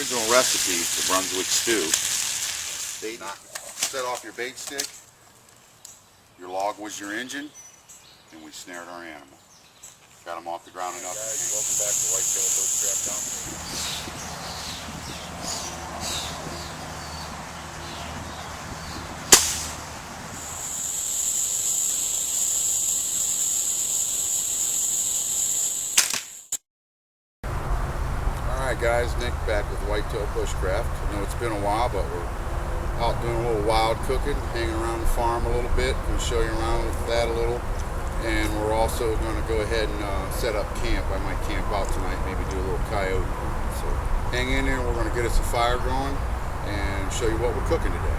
original recipe, the Brunswick stew, they set off your bait stick, your log was your engine, and we snared our animal. Got them off the ground enough. Guys, welcome back to Wildcamp and Gear. Alright guys, Nick back with Whitetail Bushcraft. I know it's been a while, but we're out doing a little wild cooking, hanging around the farm a little bit. We'll show you around with that a little. And we're also going to go ahead and set up camp. I might camp out tonight, maybe do a little coyote. So hang in there, we're going to get us a fire going and show you what we're cooking today.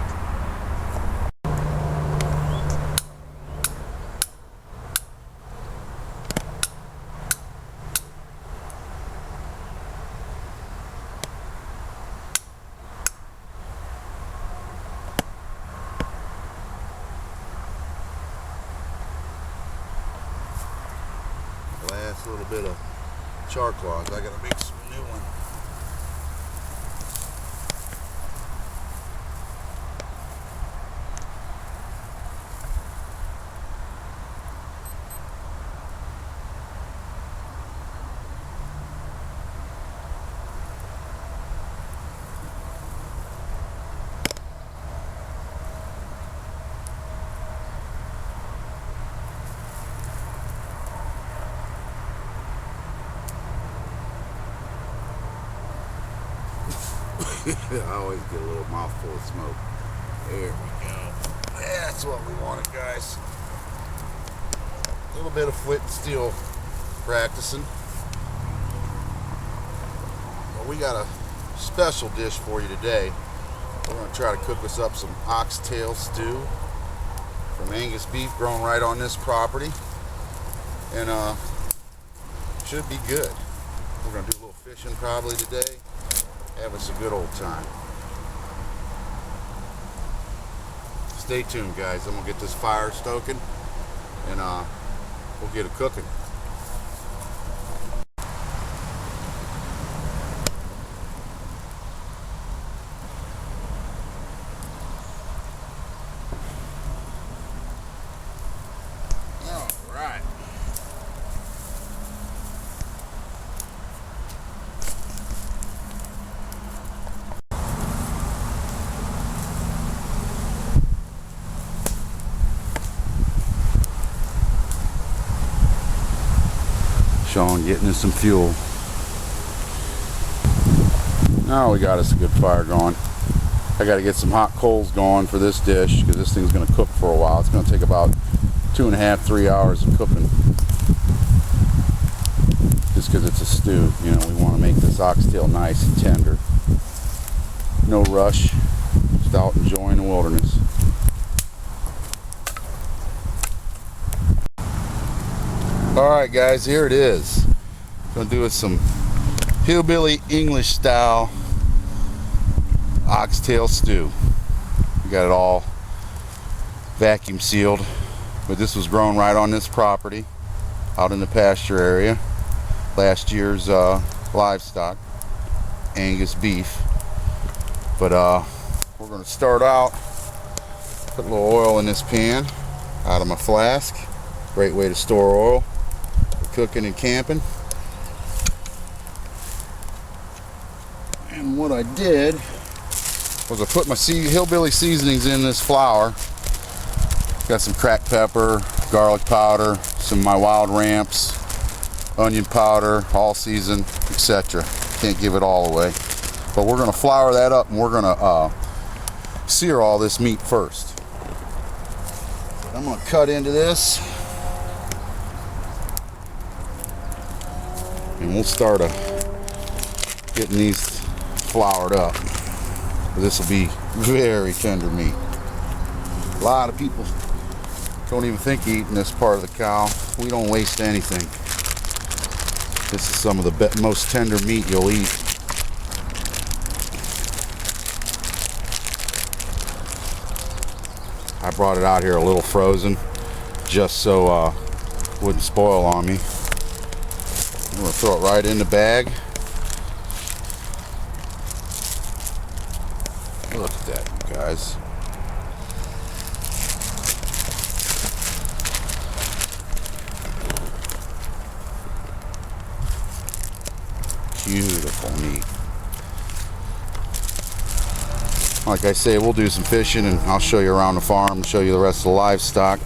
Last little bit of char cloths. I gotta make some new one. I always get a little mouthful of smoke. There we go. That's what we wanted, guys. A little bit of flint and steel practicing. Well, we got a special dish for you today. We're going to try to cook us up some oxtail stew from Angus beef grown right on this property. And should be good. We're going to do a little fishing probably today. Have us a good old time. Stay tuned, guys. I'm gonna get this fire stoking and we'll get it cooking. All right. Sean getting us some fuel. Now we got us a good fire going. I got to get some hot coals going for this dish because this thing's going to cook for a while. It's going to take about 2.5–3 hours of cooking. Just because it's a stew, you know, we want to make this oxtail nice and tender. No rush, just out enjoying the wilderness. Alright guys, here it is. Gonna do with some hillbilly English style oxtail stew. We got it all vacuum sealed, but this was grown right on this property out in the pasture area. Last year's livestock, Angus beef. But we're gonna start out, put a little oil in this pan out of my flask. Great way to store oil. Cooking and camping. And what I did was I put my hillbilly seasonings in this flour. Got some cracked pepper, garlic powder, some of my wild ramps, onion powder, all season, etc. Can't give it all away. But we're gonna flour that up and we're gonna sear all this meat first. I'm gonna cut into this. And we'll start getting these floured up. This will be very tender meat. A lot of people don't even think of eating this part of the cow. We don't waste anything. This is some of the most tender meat you'll eat. I brought it out here a little frozen just so it wouldn't spoil on me. I'm going to throw it right in the bag. Look at that, you guys. Beautiful meat. Like I say, we'll do some fishing and I'll show you around the farm and show you the rest of the livestock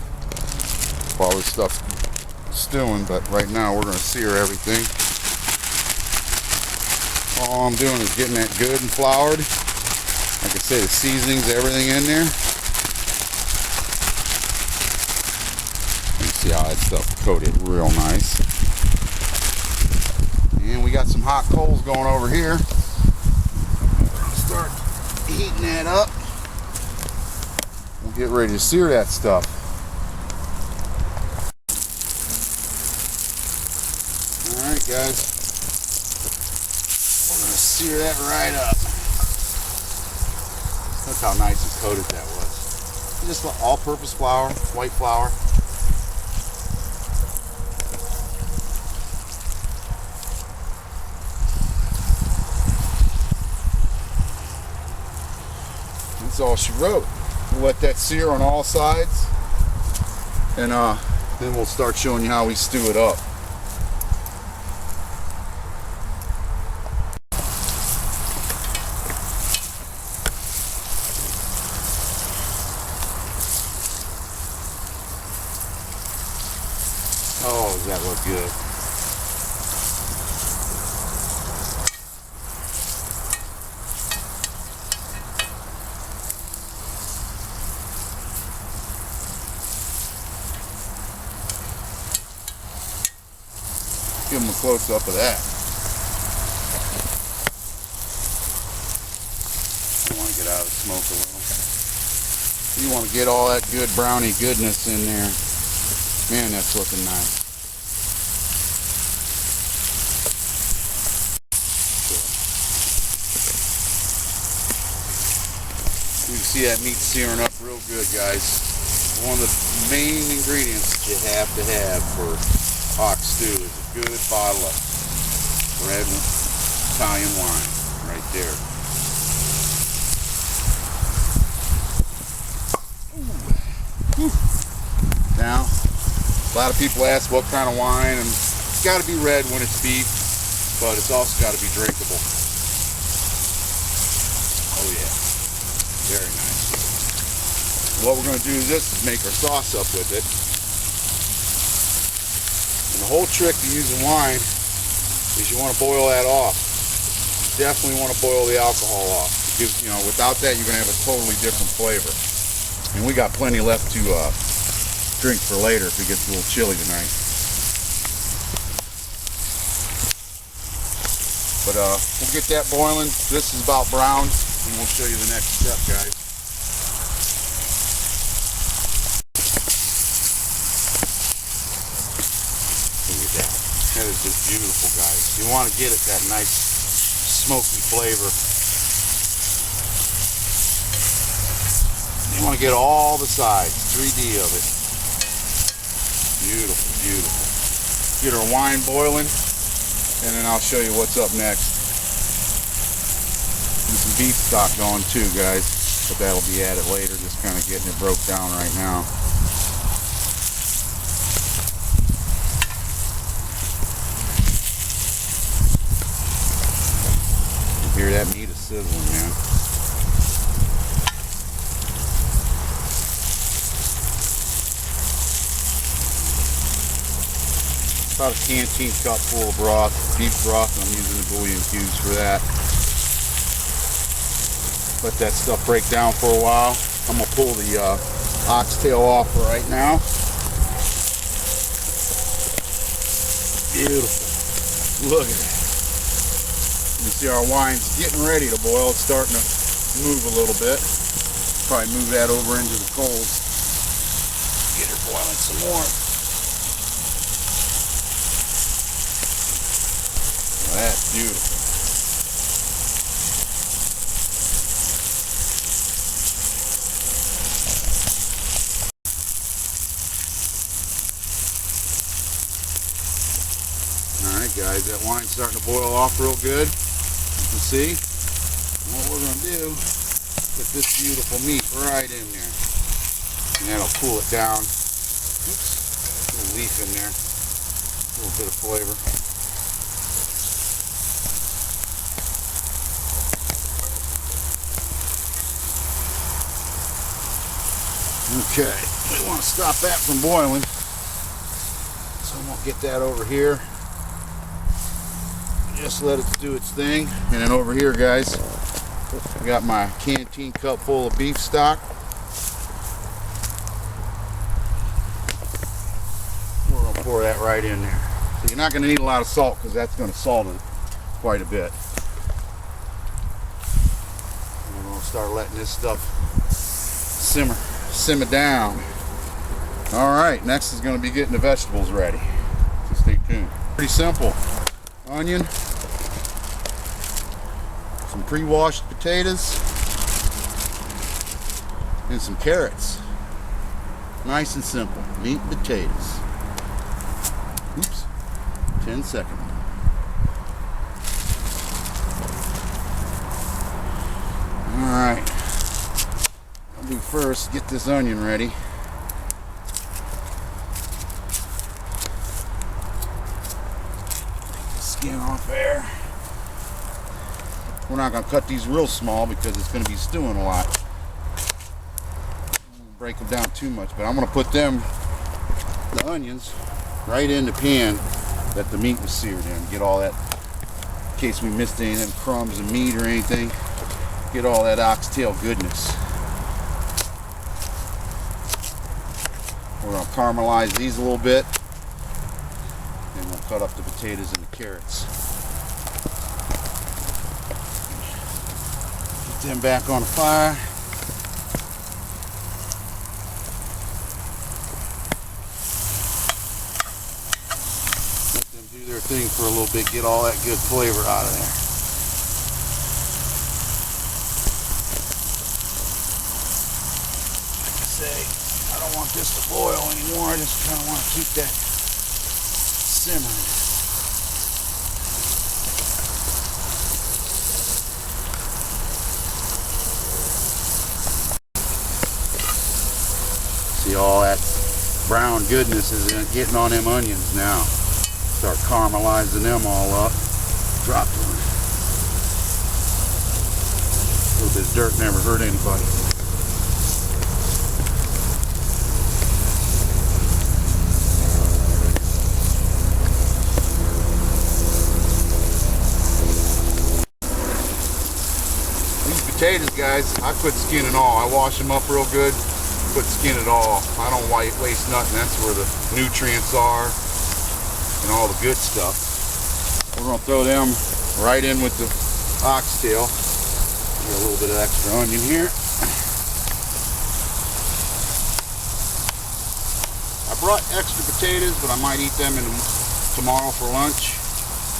while this stuff's stewing, but right now we're going to sear everything. All I'm doing is getting that good and floured. Like I say, the seasonings, everything in there. You see how that stuff coated real nice. And we got some hot coals going over here. Start heating that up. We'll get ready to sear that stuff. Alright guys, we're going to sear that right up. Look how nice and coated that was. Just all-purpose flour, white flour. That's all she wrote. We'll let that sear on all sides, and then we'll start showing you how we stew it up. Oh, does that look good? Give them a close up of that. You want to get out of the smoke a little. You want to get all that good brownie goodness in there. Man, that's looking nice. You can see that meat searing up real good, guys. One of the main ingredients that you have to have for ox stew is a good bottle of red Italian wine right there. Now, a lot of people ask what kind of wine, and it's got to be red when it's beef, but it's also got to be drinkable. Oh yeah, very nice. What we're going to do is make our sauce up with it. And the whole trick to using wine is you want to boil that off. You definitely want to boil the alcohol off. Because, you know, without that, you're going to have a totally different flavor. And we got plenty left to drink for later if it gets a little chilly tonight. But we'll get that boiling. This is about brown, and we'll show you the next step, guys. Look at that. That is just beautiful, guys. You want to get it that nice smoky flavor. You want to get all the sides, 3D of it. Beautiful, beautiful. Get our wine boiling, and then I'll show you what's up next. And some beef stock going too, guys, but that'll be added later, just kind of getting it broke down right now. You hear that meat is sizzling, man. About a canteen cup full of broth, beef broth, and I'm using the bouillon cubes for that. Let that stuff break down for a while. I'm going to pull the oxtail off right now. Beautiful. Look at that. You see our wine's getting ready to boil. It's starting to move a little bit. Probably move that over into the coals. Get her boiling some more. That's beautiful. Alright guys, that wine's starting to boil off real good. You can see. And what we're going to do Put this beautiful meat right in there. And that'll cool it down. Oops. A little leaf in there. A little bit of flavor. Okay, we want to stop that from boiling. So I'm going to get that over here. Just let it do its thing. And then over here, guys, I got my canteen cup full of beef stock. We're going to pour that right in there. So you're not going to need a lot of salt because that's going to salt it quite a bit. And we're going to start letting this stuff simmer down. Alright, next is going to be getting the vegetables ready. So stay tuned. Pretty simple. Onion, some pre-washed potatoes, and some carrots. Nice and simple. Meat and potatoes. Oops. 10 seconds. Alright. I'll do first, get this onion ready. Skin off there. We're not going to cut these real small because it's going to be stewing a lot. Break them down too much, but I'm going to put them, the onions, right in the pan that the meat was seared in. Get all that, in case we missed any of them crumbs of meat or anything, get all that oxtail goodness. We're going to caramelize these a little bit. And we'll cut up the potatoes and the carrots. Get them back on the fire. Let them do their thing for a little bit, get all that good flavor out of there. Like I say, I don't want this to boil anymore. I just kind of want to keep that simmering. See, all that brown goodness is getting on them onions now. Start caramelizing them all up. Drop them. A little bit of dirt never hurt anybody. Potatoes, guys, I put skin and all. I wash them up real good, put skin and all. I don't waste nothing. That's where the nutrients are and all the good stuff. We're going to throw them right in with the oxtail. Get a little bit of extra onion here. I brought extra potatoes, but I might eat them tomorrow for lunch,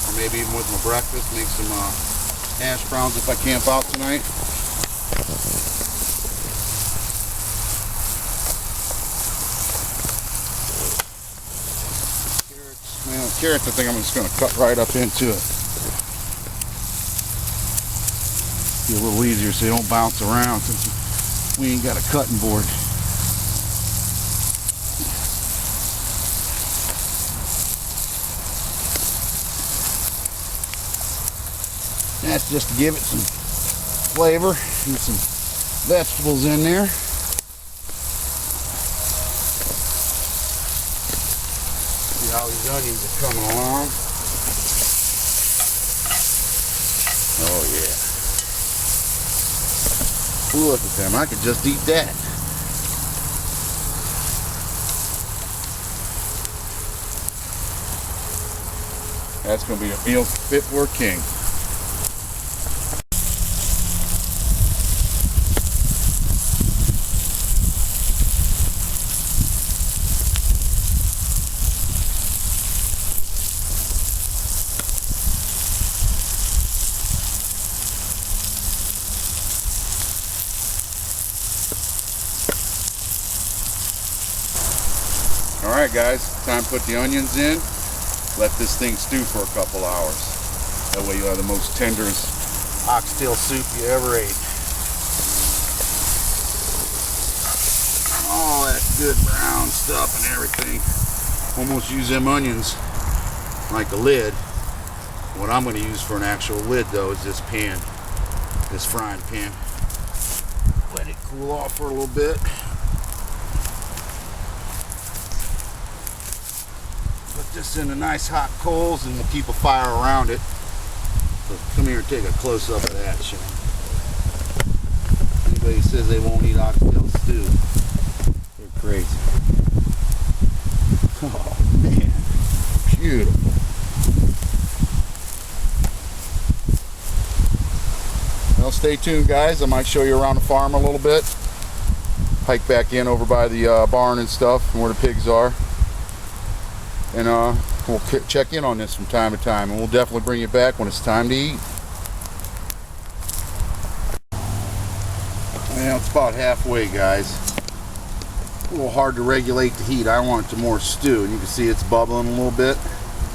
or maybe even with my breakfast. Make some hash browns if I camp out tonight. Carrots, I think I'm just going to cut right up into it. Be a little easier so they don't bounce around since we ain't got a cutting board. That's just to give it some flavor and some vegetables in there. See how these onions are coming along. Oh yeah. Ooh, look at them. I could just eat that. That's going to be a meal fit for a king. Alright guys, time to put the onions in. Let this thing stew for a couple hours. That way you'll have the most tenderest oxtail soup you ever ate. good brown stuff and everything. Almost use them onions like a lid. What I'm going to use for an actual lid though is this pan, this frying pan. Let it cool off for a little bit. Put this in the nice hot coals and we'll keep a fire around it. So come here and take a close up of that, Sean. Anybody says they won't eat oxtail stew, they're crazy. Oh man, beautiful. Well, stay tuned, guys. I might show you around the farm a little bit. Hike back in over by the barn and stuff, and where the pigs are. And we'll check in on this from time to time, and we'll definitely bring you back when it's time to eat. Well, it's about halfway, guys. A little hard to regulate the heat. I want it to more stew, and you can see it's bubbling a little bit,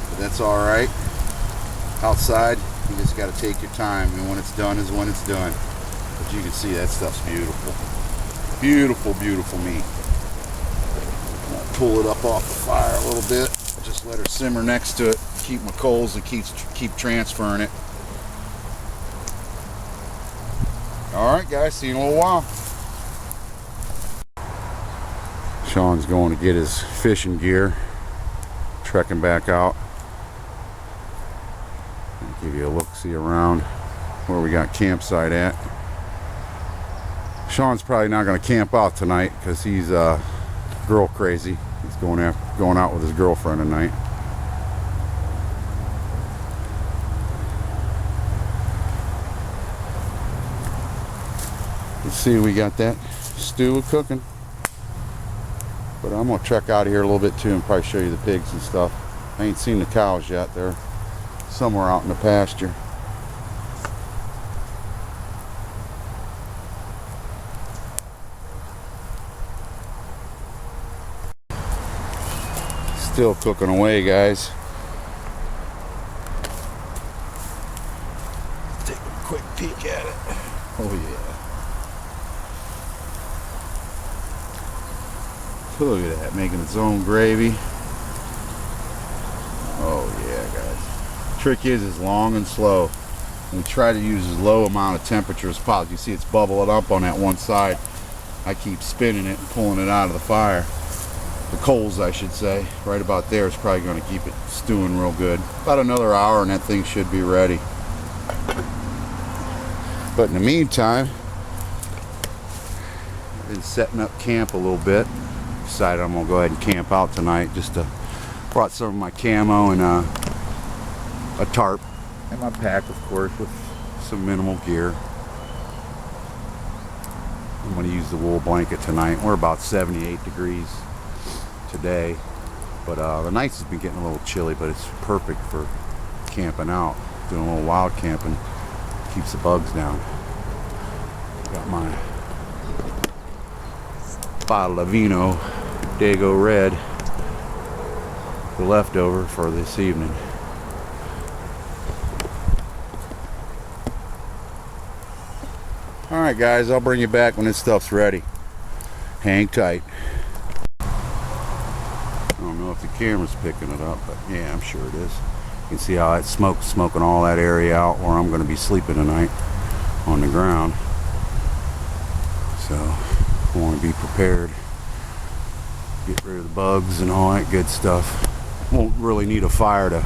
but that's all right. Outside, you just got to take your time, and when it's done is when it's done. But you can see that stuff's beautiful. Beautiful, beautiful meat. I'll pull it up off the fire a little bit. Just let her simmer next to it. Keep my coals and keep transferring it. All right, guys. See you in a little while. Sean's going to get his fishing gear, trekking back out. I'll give you a look-see around where we got campsite at. Sean's probably not going to camp out tonight because he's girl crazy. He's going out with his girlfriend tonight. Let's see, we got that stew cooking. But I'm gonna trek out of here a little bit too and probably show you the pigs and stuff. I ain't seen the cows yet. They're somewhere out in the pasture. Still cooking away, guys. Take a quick peek at it. Oh yeah. Look at that, making its own gravy. Oh yeah, guys. Trick is long and slow. We try to use as low amount of temperature as possible. You see it's bubbling up on that one side. I keep spinning it and pulling it out of the fire. The coals, I should say. Right about there is probably going to keep it stewing real good. About another hour and that thing should be ready. But in the meantime, I've been setting up camp a little bit. Decided I'm going to go ahead and camp out tonight. Just brought some of my camo and a tarp. And my pack, of course, with some minimal gear. I'm going to use the wool blanket tonight. We're about 78 degrees today, but the nights has been getting a little chilly, but it's perfect for camping out, doing a little wild camping. Keeps the bugs down. Got my bottle of vino, Dago Red, the leftover for this evening. Alright guys, I'll bring you back when this stuff's ready. Hang tight. I don't know if the camera's picking it up, but yeah, I'm sure it is. You can see how it's smoking all that area out where I'm going to be sleeping tonight on the ground. So I want to be prepared. Get rid of the bugs and all that good stuff. Won't really need a fire to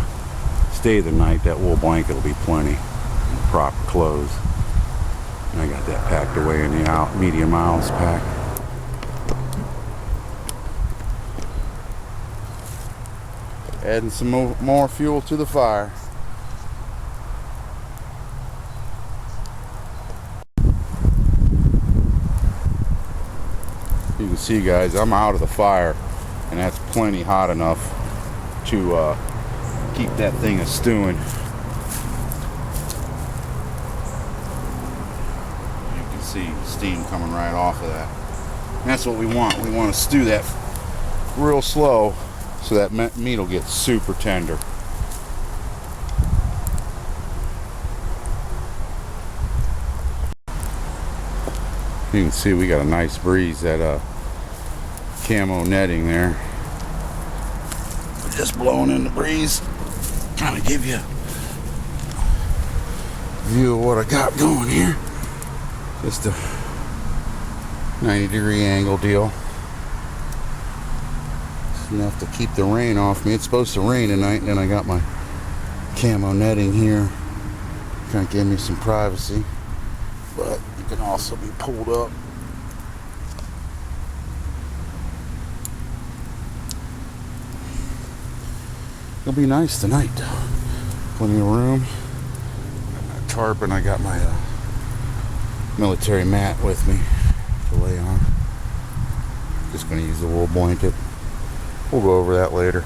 stay the night. That wool blanket will be plenty. Proper clothes. And I got that packed away in the medium aisles pack. Adding some more fuel to the fire. You can see, guys, I'm out of the fire, and that's plenty hot enough to keep that thing a stewing. You can see steam coming right off of that. And that's what we want. We want to stew that real slow, so that meat will get super tender. You can see we got a nice breeze. That camo netting there. Just blowing in the breeze, trying to give you a view of what I got going here. Just a 90-degree angle deal. It's enough to keep the rain off me. It's supposed to rain tonight, and then I got my camo netting here. Kind of give me some privacy, but it can also be pulled up. It'll be nice tonight. Plenty of room. Got my tarp, and I got my military mat with me to lay on. Just going to use the wool blanket. We'll go over that later.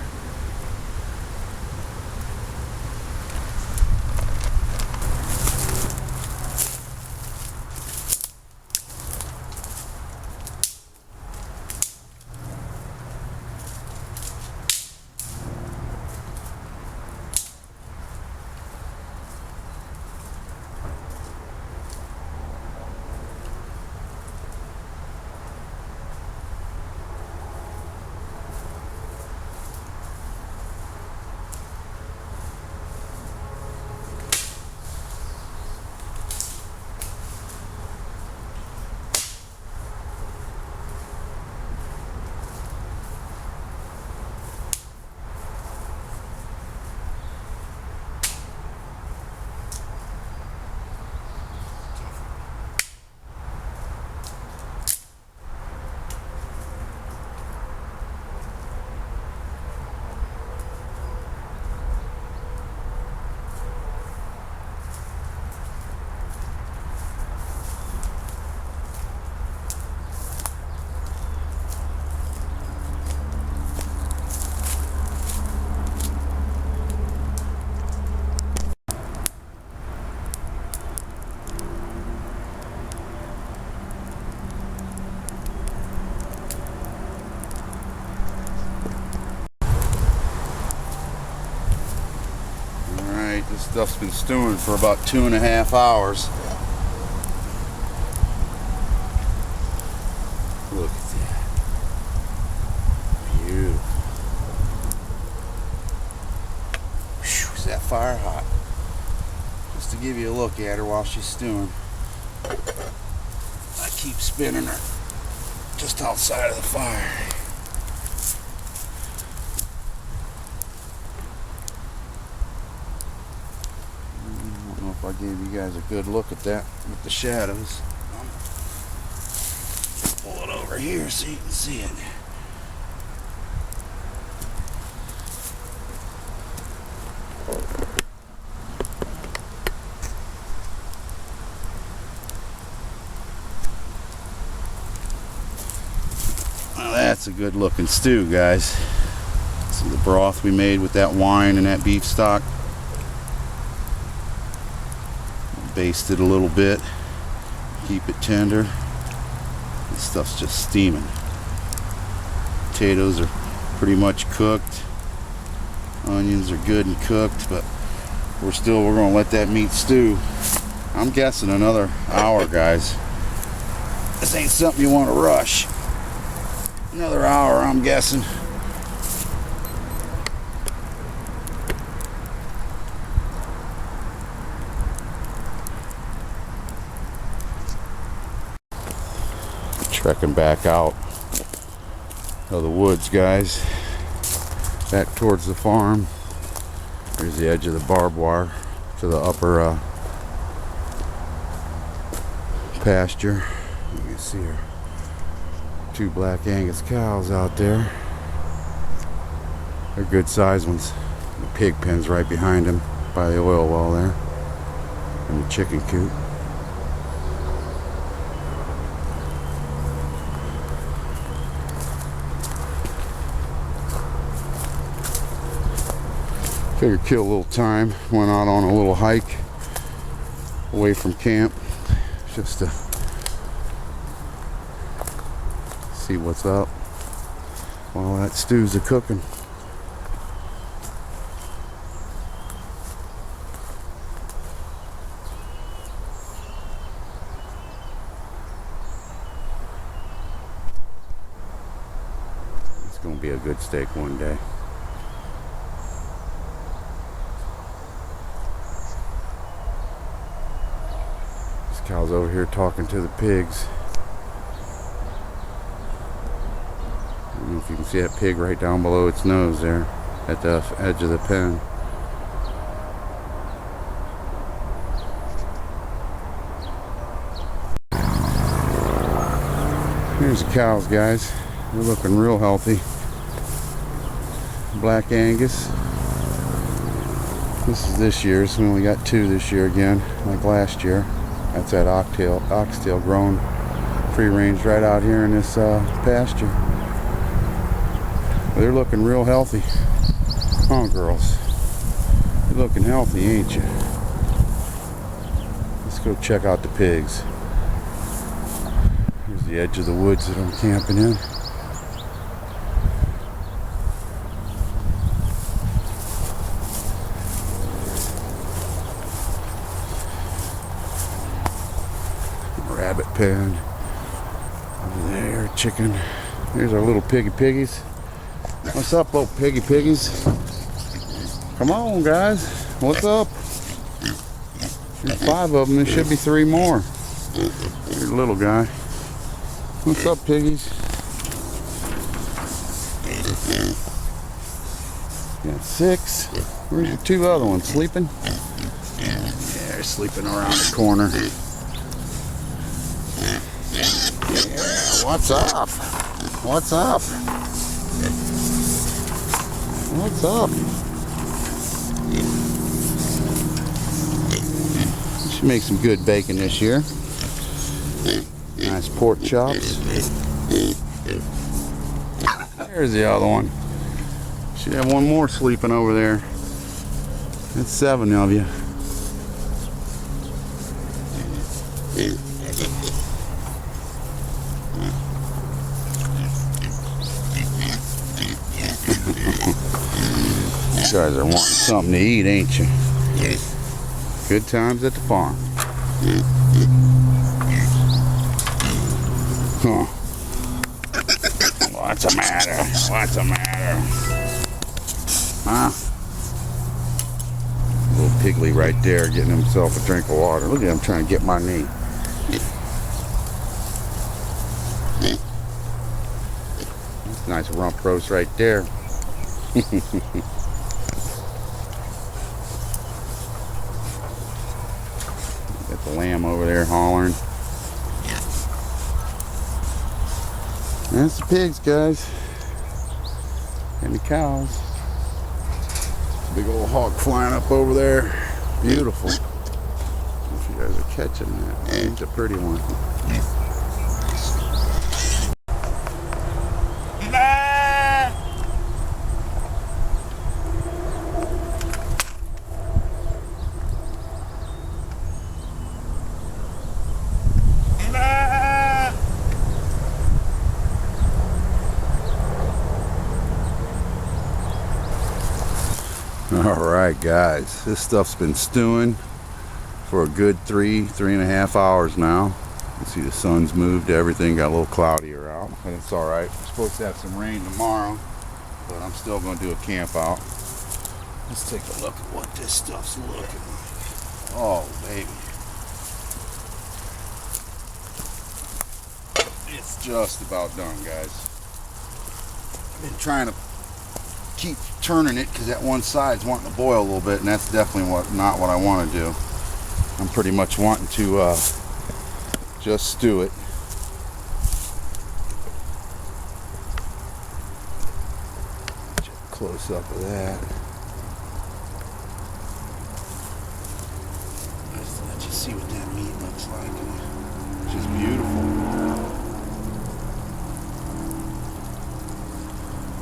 This stuff's been stewing for about 2.5 hours. Look at that. Beautiful. Whew, is that fire hot? Just to give you a look at her while she's stewing. I keep spinning her just outside of the fire. I gave you guys a good look at that with the shadows. Pull it over here so you can see it. Now that's a good looking stew, guys. See the broth we made with that wine and that beef stock. Baste it a little bit, keep it tender. This stuff's just steaming. Potatoes are pretty much cooked. Onions are good and cooked, but we're gonna let that meat stew. I'm guessing another hour, guys. This ain't something you want to rush. Another hour, I'm guessing. Trekking back out of the woods, guys, back towards the farm. There's the edge of the barbed wire to the upper pasture. You can see her 2 black Angus cows out there. They're good sized ones. The pig pen's right behind them by the oil well there, and the chicken coop. Figured kill a little time. Went out on a little hike away from camp just to see what's up while that stew's a cooking. gonna be a good steak one day. This cow's over here talking to the pigs. I don't know if you can see that pig right down below its nose there at the edge of the pen. Here's the cows, guys. They're looking real healthy. Black Angus. This is this year's. We only got 2 this year again, like last year. That's that oxtail grown free range right out here in this pasture. They're looking real healthy. Huh, girls? You're looking healthy, ain't you? Let's go check out the pigs. Here's the edge of the woods that I'm camping in. Rabbit pen. Over there, chicken. Here's our little piggies. What's up, little piggies? Come on, guys. What's up? There's 5 of them. There should be 3 more. Here's a little guy. What's up, piggies? Got 6. Where's your 2 other ones? Sleeping? Yeah, they're sleeping around the corner. Yeah, what's up? What's up? What's up? Should make some good bacon this year. Nice pork chops. There's the other one. Should have 1 more sleeping over there. That's 7 of you. You guys are wanting something to eat, ain't you? Good times at the farm. Huh. What's the matter? What's the matter? Huh? Little pigly right there getting himself a drink of water. Look at him trying to get my knee. That's a nice rump roast right there. Got the lamb over there hollering. That's the pigs, guys. And the cows. Big old hog flying up over there. Beautiful. If you guys are catching that. It's a pretty one. Alright guys, this stuff's been stewing for a good 3.5 hours now. You see the sun's moved, everything got a little cloudier out, but it's alright. We're supposed to have some rain tomorrow, but I'm still going to do a camp out. Let's take a look at what this stuff's looking like. Oh baby. It's just about done, guys. I've been trying to keep turning it because that one side's wanting to boil a little bit, and that's definitely not what I want to do. I'm pretty much wanting to just stew it. Check a close up of that. Let's let you see what that meat looks like. It's just beautiful.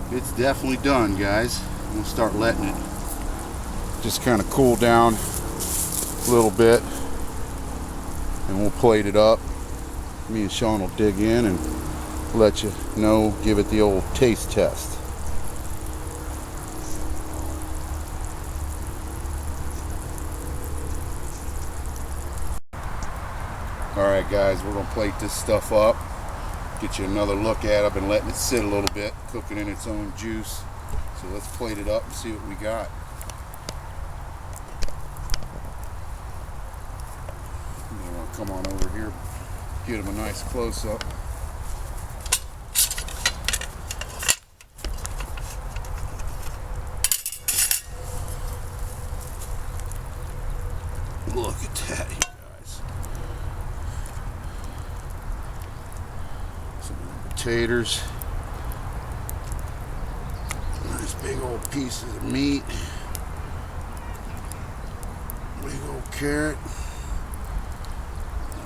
It's definitely done, guys. I'm gonna start letting it just kind of cool down a little bit, and we'll plate it up. Me and Sean will dig in and let you know, give it the old taste test. Alright guys, we're gonna plate this stuff up. Get you another look at it. I've been letting it sit a little bit, cooking in its own juice. So let's plate it up and see what we got. I'm going to come on over here, get him a nice close-up. Look at that, you guys. Some potatoes. Nice big old pieces of meat. Big old carrot.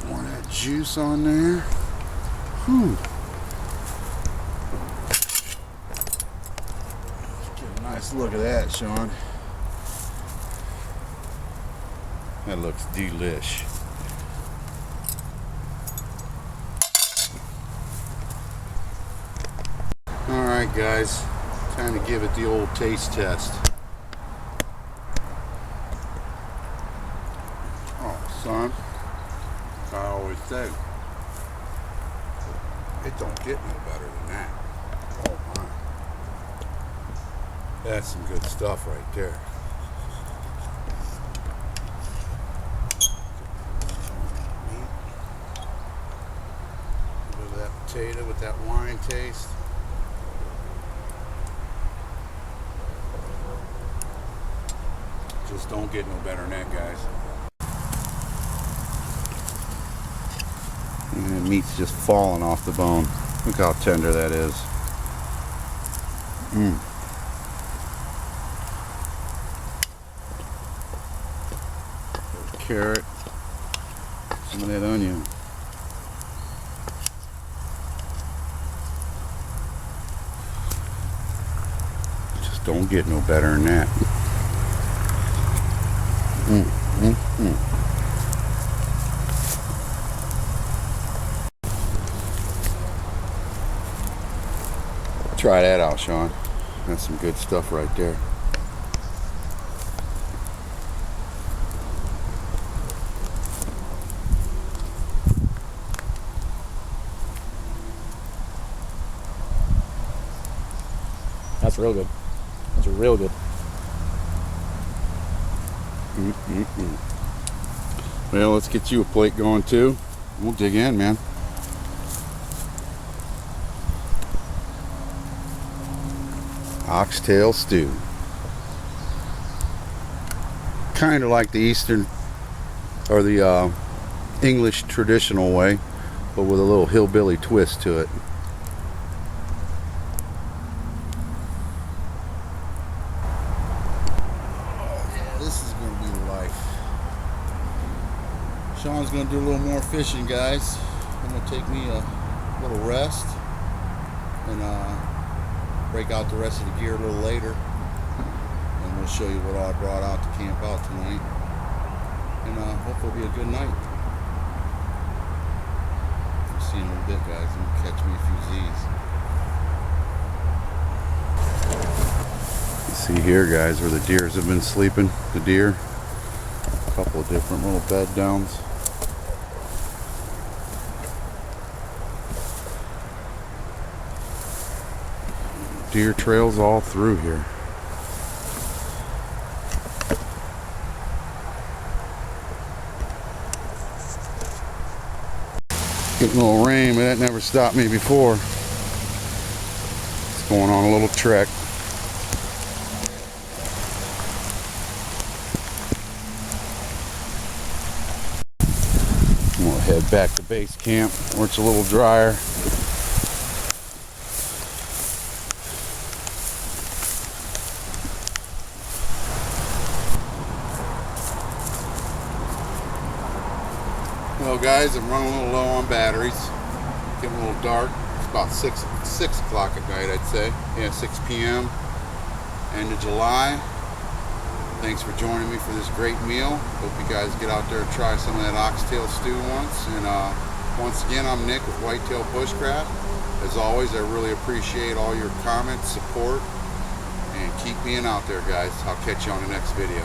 More of that juice on there. Whew. Let's get a nice look at that, Sean. That looks delish. Alright guys, time to give it the old taste test. Oh son, like I always say, it don't get no better than that. Oh my. That's some good stuff right there. Potato with that wine taste. Just don't get no better than that, guys. And the meat's just falling off the bone. Look how tender that is. Carrot, some of that onion. Don't get no better than that. Try that out, Sean. That's some good stuff right there. That's real good. That's real good. Well, let's get you a plate going too. We'll dig in, man. Oxtail stew. Kind of like the Eastern or the English traditional way, but with a little hillbilly twist to it. Sean's going to do a little more fishing, guys. I'm going to take me a little rest and break out the rest of the gear a little later, and we'll show you what all I brought out to camp out tonight, and hopefully it'll be a good night. We'll see you in a little bit, guys. I'm going to catch me a few Z's. You see here, guys, where the deers have been sleeping. The deer, a couple of different little bed downs. Deer trails all through here. Getting a little rain, but that never stopped me before. It's going on a little trek. We'll head back to base camp where it's a little drier. Well guys, I'm running a little low on batteries. Getting a little dark. It's about 6 o'clock at night, I'd say. Yeah, 6 p.m. End of July. Thanks for joining me for this great meal. Hope you guys get out there and try some of that oxtail stew once. And once again, I'm Nick with Whitetail Bushcraft. As always, I really appreciate all your comments, support, and keep being out there, guys. I'll catch you on the next video.